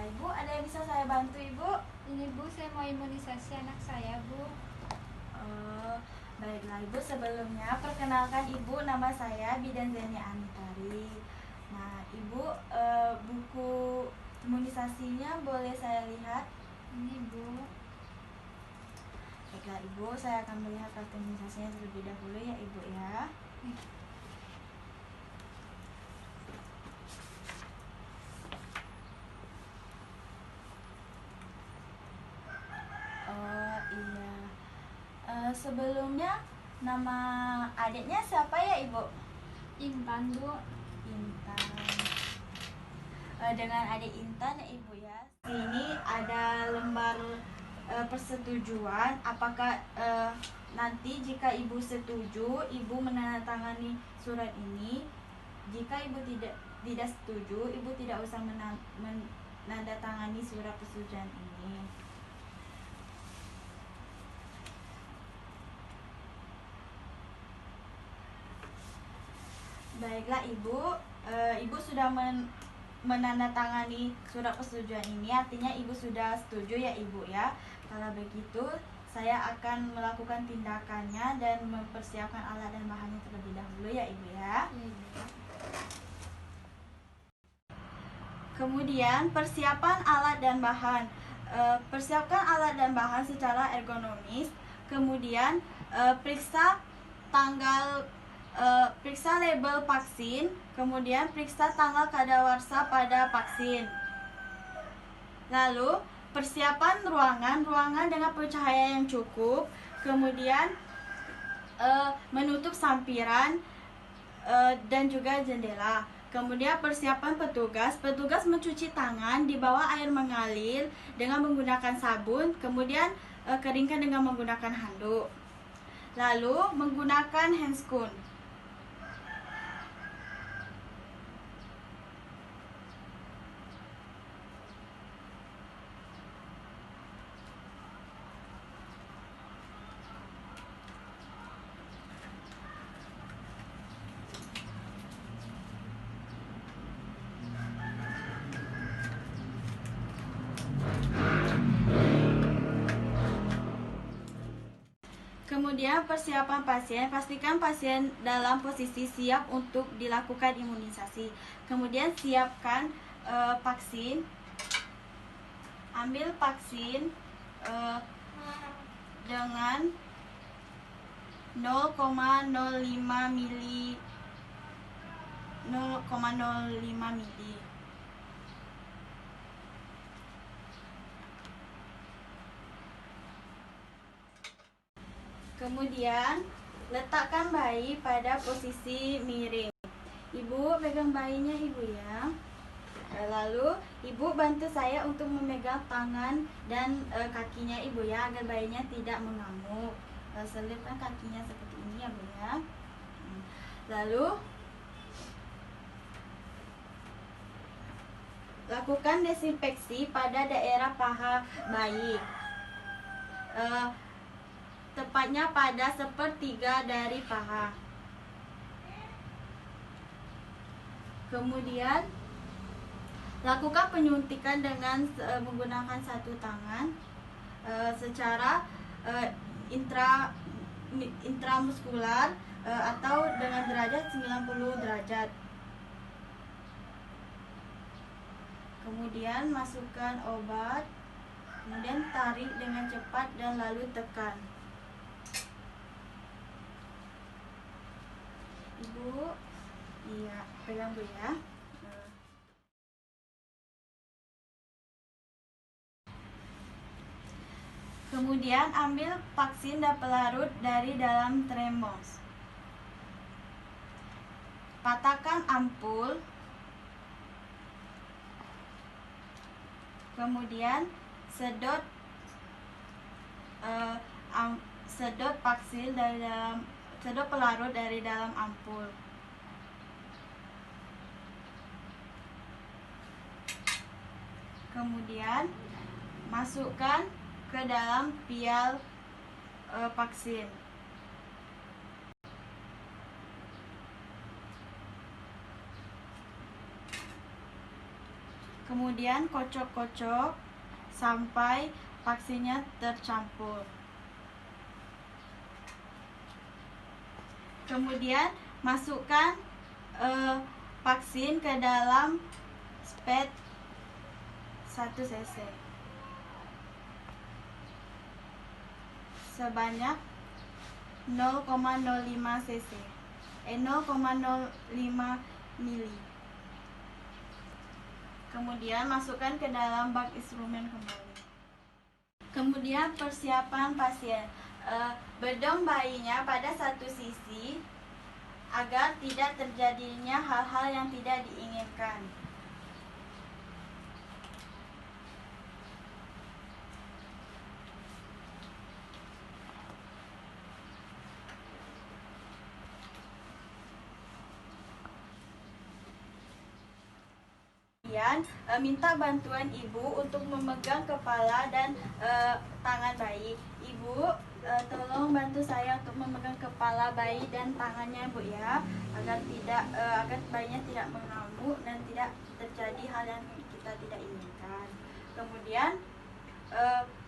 Ibu, ada yang bisa saya bantu, Ibu? Ini Bu, saya mau imunisasi anak saya, Bu. Oh, baiklah Ibu, sebelumnya perkenalkan Ibu, nama saya Bidan Zeni Anitari. Nah, Ibu, buku imunisasinya boleh saya lihat? Ini Bu. Baiklah Ibu, saya akan melihat kartu imunisasinya terlebih dahulu ya Ibu ya. Oh iya. Sebelumnya nama adiknya siapa ya Ibu? Intan, Bu. Intan. Dengan adik Intan ya Ibu ya. Ini ada lembar persetujuan. Apakah nanti jika Ibu setuju, Ibu menandatangani surat ini. Jika Ibu tidak setuju, Ibu tidak usah menandatangani surat persetujuan ini. Baiklah Ibu, Ibu sudah menandatangani surat persetujuan ini, artinya Ibu sudah setuju ya Ibu ya. Kalau begitu, saya akan melakukan tindakannya dan mempersiapkan alat dan bahannya terlebih dahulu ya Ibu ya. Kemudian persiapan alat dan bahan. Persiapkan alat dan bahan secara ergonomis. Kemudian periksa label vaksin, kemudian periksa tanggal kadaluarsa pada vaksin. Lalu persiapan ruangan dengan pencahayaan yang cukup, kemudian menutup sampiran dan juga jendela. Kemudian persiapan petugas mencuci tangan di bawah air mengalir dengan menggunakan sabun, kemudian keringkan dengan menggunakan handuk. Lalu menggunakan handscoon. Kemudian persiapan pasien, pastikan pasien dalam posisi siap untuk dilakukan imunisasi. Kemudian siapkan vaksin, ambil vaksin dengan 0,05 mili. Kemudian letakkan bayi pada posisi miring. Ibu pegang bayinya Ibu ya. Lalu Ibu bantu saya untuk memegang tangan dan kakinya Ibu ya, agar bayinya tidak mengamuk. Selipkan kakinya seperti ini ya Bu ya. Lalu lakukan desinfeksi pada daerah paha bayi. Tepatnya pada 1/3 dari paha. Kemudian lakukan penyuntikan dengan menggunakan satu tangan secara intramuskular atau dengan derajat 90 derajat. Kemudian masukkan obat, kemudian tarik dengan cepat dan lalu tekan. Ibu, iya, pegang Bu ya. Kemudian ambil vaksin dan pelarut dari dalam termos. Patahkan ampul. Kemudian sedot vaksin dari dalam, sedot pelarut dari dalam ampul. Kemudian masukkan ke dalam vial vaksin. Kemudian kocok-kocok sampai vaksinnya tercampur. Kemudian masukkan vaksin ke dalam spet 1 cc sebanyak 0,05 cc 0,05 mili. Kemudian masukkan ke dalam bak instrumen kembali. Kemudian persiapan pasien, bedong bayinya pada satu sisi agar tidak terjadinya hal-hal yang tidak diinginkan. Kemudian minta bantuan ibu untuk memegang kepala dan tangan bayi. Ibu, tolong bantu saya untuk memegang kepala bayi dan tangannya, Bu, ya, agar bayinya tidak mengamuk dan tidak terjadi hal yang kita tidak inginkan.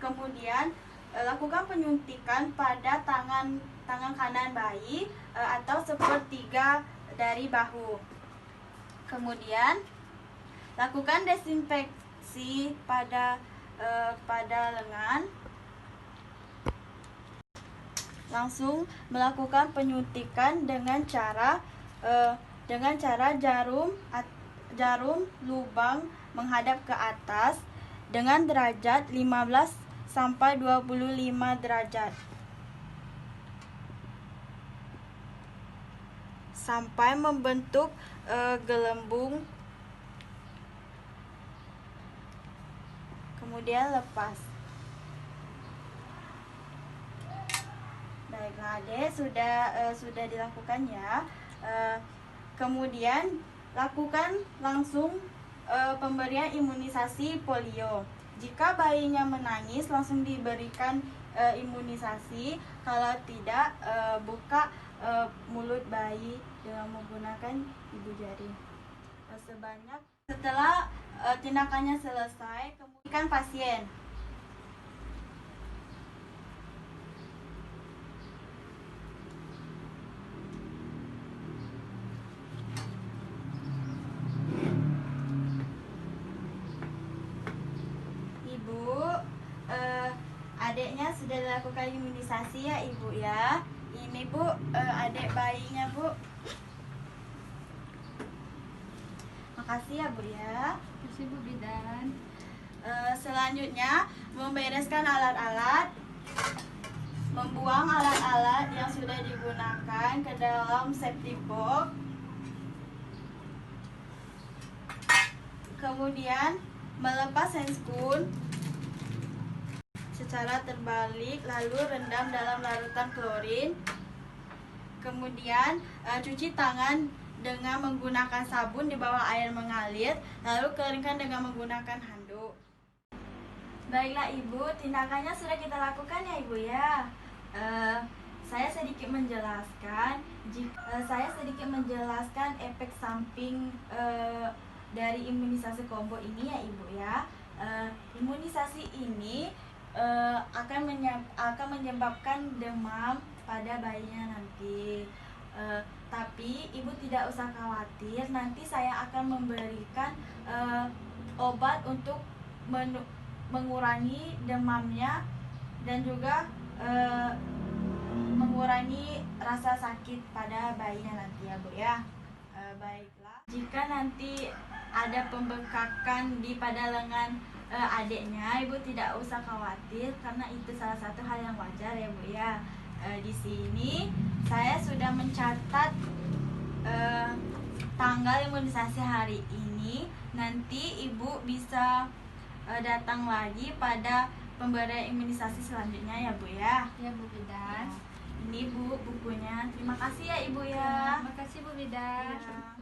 Kemudian lakukan penyuntikan pada tangan kanan bayi atau sepertiga dari bahu. Kemudian lakukan desinfeksi pada lengan. Langsung melakukan penyuntikan dengan cara jarum lubang menghadap ke atas dengan derajat 15 sampai 25 derajat sampai membentuk gelembung. Kemudian lepas. Baiklah, Adik, sudah dilakukan ya. Kemudian lakukan langsung pemberian imunisasi polio. Jika bayinya menangis, langsung diberikan imunisasi. Kalau tidak, buka mulut bayi dengan menggunakan ibu jari. Setelah tindakannya selesai, kemudian pasien. Ibu, adiknya sudah dilakukan imunisasi ya, Ibu, ya. Ini, Bu, adik bayinya, Bu. Makasih ya, Bu, ya. Makasih, Bu Bidan. Selanjutnya membereskan alat-alat, membuang alat-alat yang sudah digunakan ke dalam safety box. Kemudian melepas handscoon secara terbalik, lalu rendam dalam larutan klorin. Kemudian cuci tangan dengan menggunakan sabun di bawah air mengalir, lalu keringkan dengan menggunakan handuk. Baiklah, Ibu, tindakannya sudah kita lakukan ya, Ibu, ya. Saya sedikit menjelaskan efek samping dari imunisasi combo ini ya, Ibu, ya. Imunisasi ini akan menyebabkan demam pada bayinya nanti. Tapi Ibu tidak usah khawatir, nanti saya akan memberikan obat untuk mengurangi demamnya dan juga mengurangi rasa sakit pada bayinya nanti ya, Bu, ya. Baiklah, jika nanti ada pembengkakan pada lengan adiknya, Ibu tidak usah khawatir karena itu salah satu hal yang wajar ya, Bu, ya. Di sini saya sudah mencatat tanggal imunisasi hari ini. Nanti Ibu bisa datang lagi pada pemberian imunisasi selanjutnya ya, Bu, ya. Ya, Bu Bidan. Ini, Bu, bukunya. Terima kasih ya, Ibu, ya. Makasih, Bu Bidan. Ya.